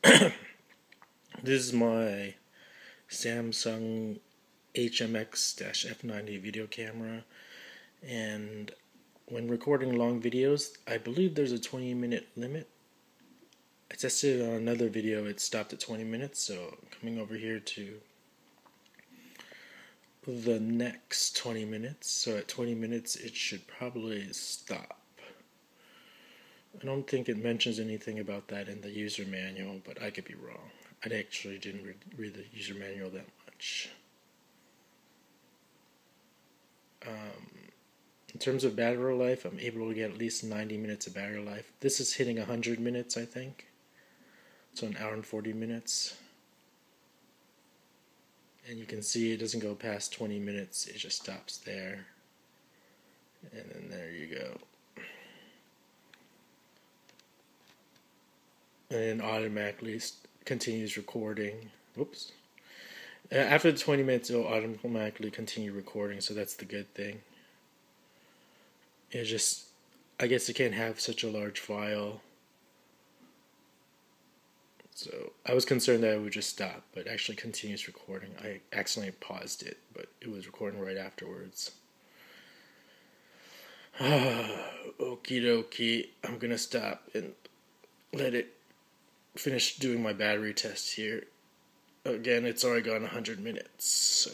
This is my Samsung HMX-F90 video camera, and when recording long videos, I believe there's a 20-minute limit. I tested it on another video, it stopped at 20 minutes, so coming over here to the next 20 minutes, so at 20 minutes it should probably stop. I don't think it mentions anything about that in the user manual, but I could be wrong. I actually didn't read the user manual that much. In terms of battery life, I'm able to get at least 90 minutes of battery life. This is hitting 100 minutes, I think. So an hour and 40 minutes. And you can see it doesn't go past 20 minutes, it just stops there. And then there you go. And it automatically continues recording. Whoops. After the 20 minutes, it will automatically continue recording, so that's the good thing. It just, I guess it can't have such a large file. So I was concerned that it would just stop, but it actually continues recording. I accidentally paused it, but it was recording right afterwards. Okie dokie. I'm gonna stop and let it finish doing my battery test here. Again, it's already gone 100 minutes, so